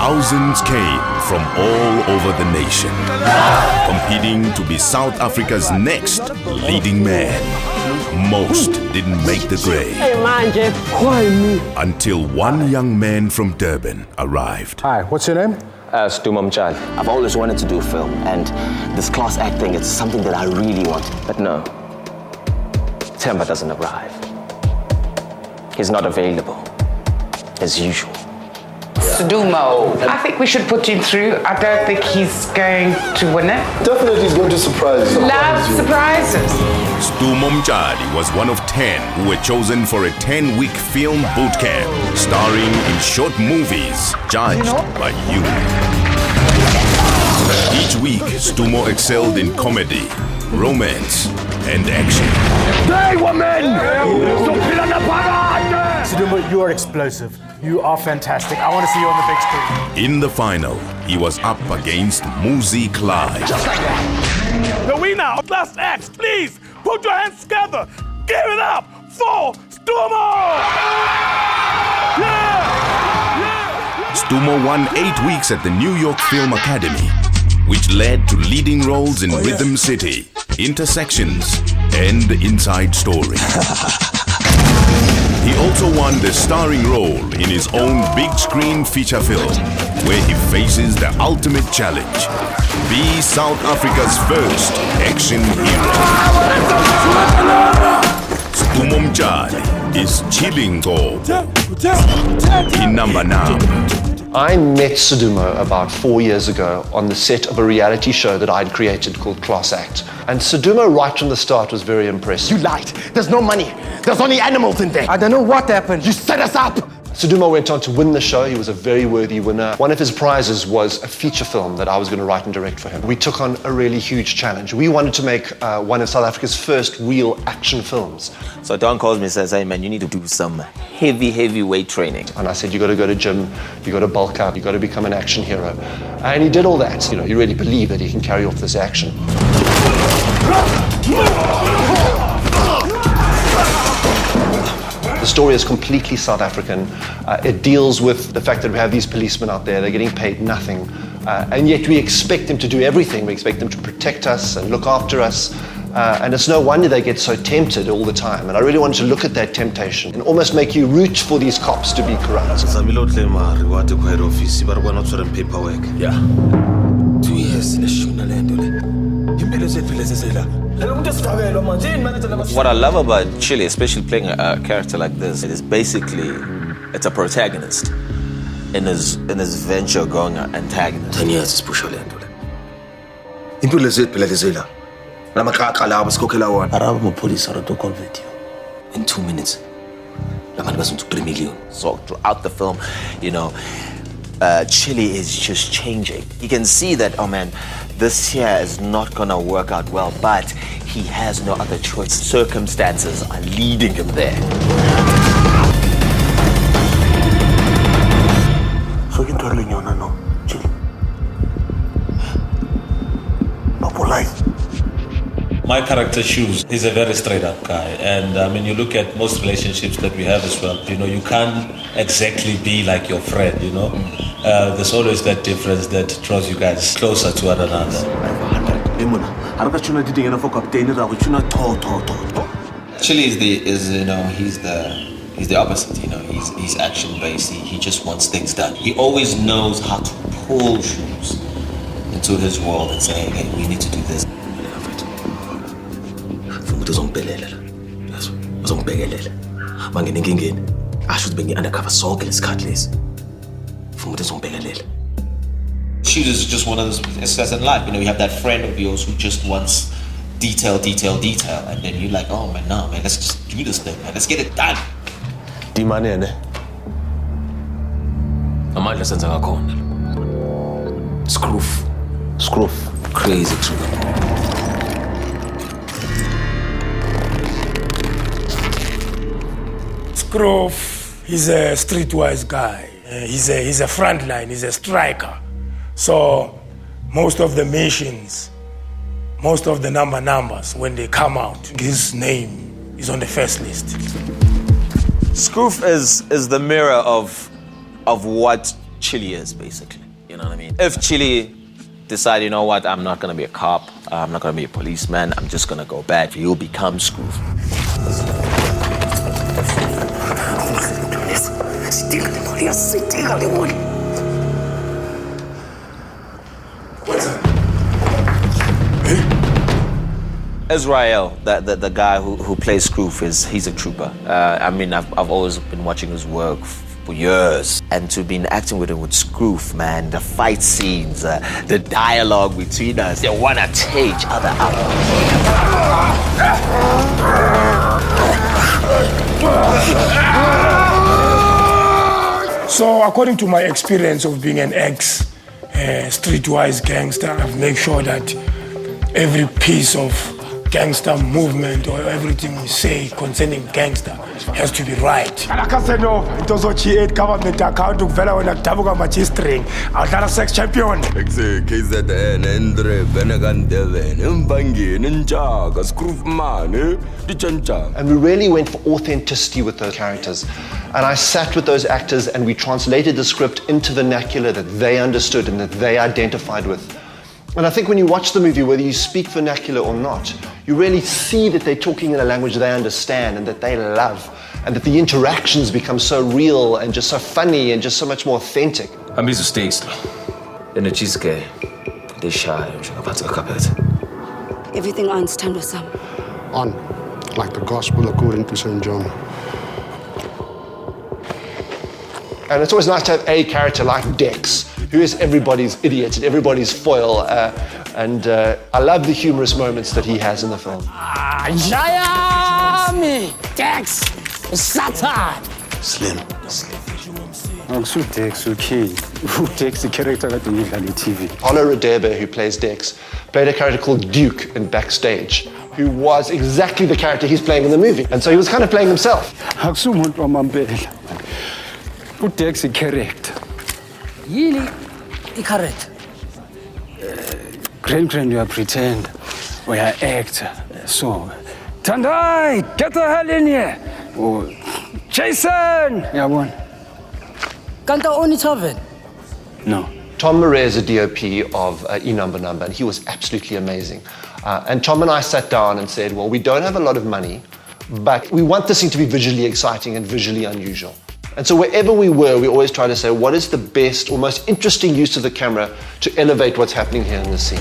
Thousands came from all over the nation, competing to be South Africa's next leading man. Most didn't make the grade. Until one young man from Durban arrived. Hi, what's your name? Ster-Kinekor. I've always wanted to do film, and this class act thing is something that I really want. But no, Temba doesn't arrive. He's not available, as usual. Sudumo, I think we should put him through. I don't think he's going to win it. Definitely he's going to surprise you. Love surprises. Ster-Kinekor was one of 10 who were chosen for a 10-week film boot camp, starring in short movies, judged by you. Each week, Stumo excelled in comedy, romance, and action. They were men! Sudumo, you are explosive. You are fantastic. I want to see you on the big screen. In the final, he was up against Muzi Clyde. The winner of Class X, please put your hands together. Give it up for Stumo! Stumo won 8 weeks at the New York Film Academy, which led to leading roles in Rhythm City, Intersections, and Inside Story. He also won the starring role in his own big screen feature film, where he faces the ultimate challenge: be South Africa's first action hero. Ster-Kinekor is Ster-Kinekor iNumber. I met Sudumo about 4 years ago on the set of a reality show that I'd created called Class Act. And Sudumo right from the start was very impressed. You lied. There's no money. There's only animals in there. I don't know what happened. You set us up. Sudumo went on to win the show. He was a very worthy winner. One of his prizes was a feature film that I was going to write and direct for him. We took on a really huge challenge. We wanted to make one of South Africa's first real action films. So Don calls me and says, hey man, you need to do some heavy weight training. And I said, you got to go to gym, you got to bulk up, you got to become an action hero. And he did all that. You know, he really believed that he can carry off this action. The story is completely South African. It deals with the fact that we have these policemen out there, they're getting paid nothing. And yet we expect them to do everything. We expect them to protect us and look after us. And it's no wonder they get so tempted all the time. And I really wanted to look at that temptation and almost make you root for these cops to be corrupt. Yeah. 2 years in a What I love about Chile, especially playing a character like this, it is basically, it's a protagonist in his venture going an antagonist. 10 years is pusha le nto le. Impilo zethu phela lezela. Lamaxaxa lawo sikhokhela wona. Araba amapolice are to convict you. In 2 minutes. Labantu bazothi 3 million. So throughout the film, you know, Chile is just changing. You can see that, oh man, this here is not gonna work out well, but he has no other choice. Circumstances are leading him there. So you tell me no, Chile. My character Shoes, he's a very straight up guy, and I mean, you look at most relationships that we have as well, you know, you can't exactly be like your friend, you know. There's always that difference that draws you guys closer to one another. Chile is you know, he's the opposite, you know. He's action based. He just wants things done. He always knows how to pull Shoes into his world and say, hey, we need to do this. Undercover sonke lesikhathi lesi. Futhi uzongibhekelela. Shoes is just one of those, it's as in life, you know, you have that friend of yours who just wants detail, and then you're like, oh man, no man, let's just do this thing, man, let's get it done. Dimanene. Amandla senza ngakhona. Scroof. Crazy trigger. Scroof, he's a streetwise guy. He's a frontline, he's a striker. So most of the missions, most of the numbers, when they come out, his name is on the first list. Scroof is the mirror of what Chile is, basically. You know what I mean? If Chile decide, you know what, I'm not gonna be a cop, I'm not gonna be a policeman, I'm just gonna go back, he'll become Scrooge. Israel, the guy who plays Scrooge, he's a trooper. I mean, I've always been watching his work for years, and to be acting with him with Scrooge, man, the fight scenes, the dialogue between us, they wanna take each other out. So according to my experience of being an ex-streetwise gangster, I've made sure that every piece of gangster movement or everything we say concerning gangster has to be right. Government account ukuvela wena kudabuka matchistring awudlala sex champion. KZN Endre Benegan Devon Mbangin Njaga Scroofman And we really went for authenticity with those characters. And I sat with those actors and we translated the script into vernacular that they understood and that they identified with. And I think when you watch the movie, whether you speak vernacular or not, you really see that they're talking in a language they understand and that they love, and that the interactions become so real and just so funny and just so much more authentic. I'm busy states. In a cheesecake, they shy. Everything I understand was some. On, like the gospel according to St. John. And it's always nice to have a character like Dex, who is everybody's idiot and everybody's foil. And I love the humorous moments that he has in the film. Miami, Dex, Satan. Slim. Dex, okay. Dex, the character that you on TV. Paulo Radebe, who plays Dex, played a character called Duke in Backstage, who was exactly the character he's playing in the movie. And so he was kind of playing himself. Dex is correct. Really, correct. Grand, you are pretend. We are actor. So, Tandai, get the hell in here. Oh, Jason! Yeah, one. Can't only Tavern? No. Tom Murray is a DOP of iNumber, and he was absolutely amazing. And Tom and I sat down and said, well, we don't have a lot of money, but we want this thing to be visually exciting and visually unusual. And so wherever we were, we always try to say, what is the best or most interesting use of the camera to elevate what's happening here in the scene?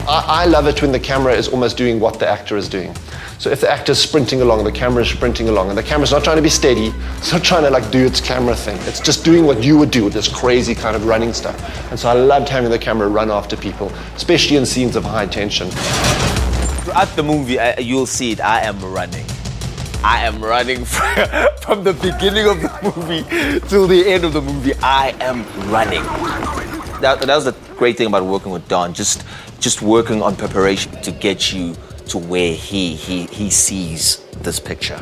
I love it when the camera is almost doing what the actor is doing. So if the actor's sprinting along, the camera is sprinting along, and the camera's not trying to be steady, it's not trying to do its camera thing. It's just doing what you would do with this crazy kind of running stuff. And so I loved having the camera run after people, especially in scenes of high tension. Throughout the movie, you'll see it, I am running. I am running from the beginning of the movie till the end of the movie. I am running. That was the great thing about working with Don, just working on preparation to get you to where he sees this picture.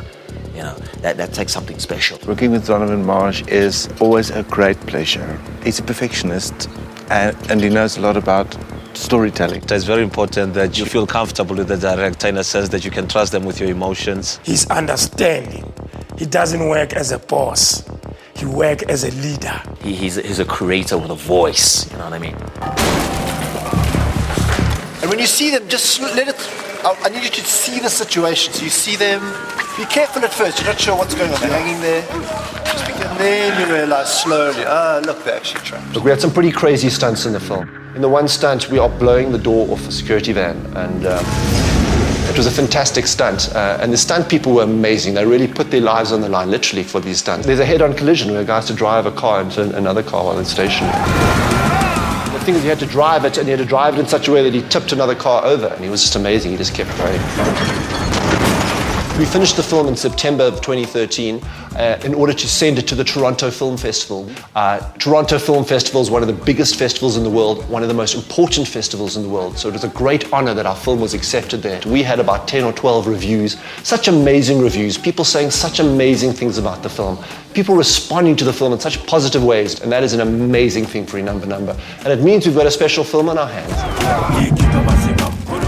You know, that takes something special. Working with Donovan Marsh is always a great pleasure. He's a perfectionist and he knows a lot about storytelling. It's very important that you feel comfortable with the director in a sense that you can trust them with your emotions. He's understanding. He doesn't work as a boss. He works as a leader. He's a creator with a voice, you know what I mean? And when you see them, just let it... I need you to see the situation. So you see them, be careful at first. You're not sure what's going on. They're hanging there. And then you realize slowly, look, they're actually trapped. Look, we had some pretty crazy stunts in the film. In the one stunt, we are blowing the door off a security van, and it was a fantastic stunt. And the stunt people were amazing. They really put their lives on the line, literally, for these stunts. There's a head-on collision where a guy has to drive a car into another car while it's stationary. The thing is, he had to drive it, and he had to drive it in such a way that he tipped another car over, and he was just amazing. He just kept going. We finished the film in September of 2013 in order to send it to the Toronto Film Festival. Toronto Film Festival is one of the biggest festivals in the world, one of the most important festivals in the world. So it was a great honor that our film was accepted there. We had about 10 or 12 reviews, such amazing reviews, people saying such amazing things about the film, people responding to the film in such positive ways, and that is an amazing thing for iNumber. And it means we've got a special film on our hands.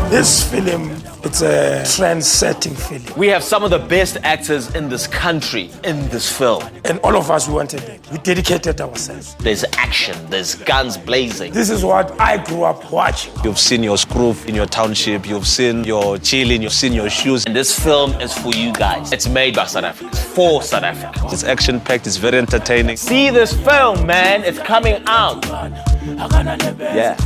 This film, It's a trend-setting film. We have some of the best actors in this country in this film. And all of us wanted it. We dedicated ourselves. There's action, there's guns blazing. This is what I grew up watching. You've seen your scroof in your township, you've seen your chilling, you've seen your shoes. And this film is for you guys. It's made by South Africans, for South Africa. It's action-packed, it's very entertaining. See this film, man. It's coming out. Yeah.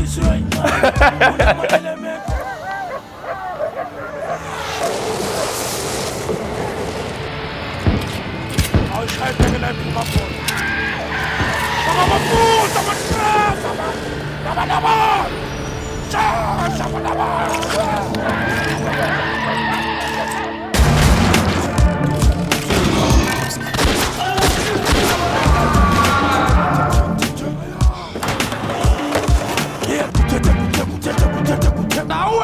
Now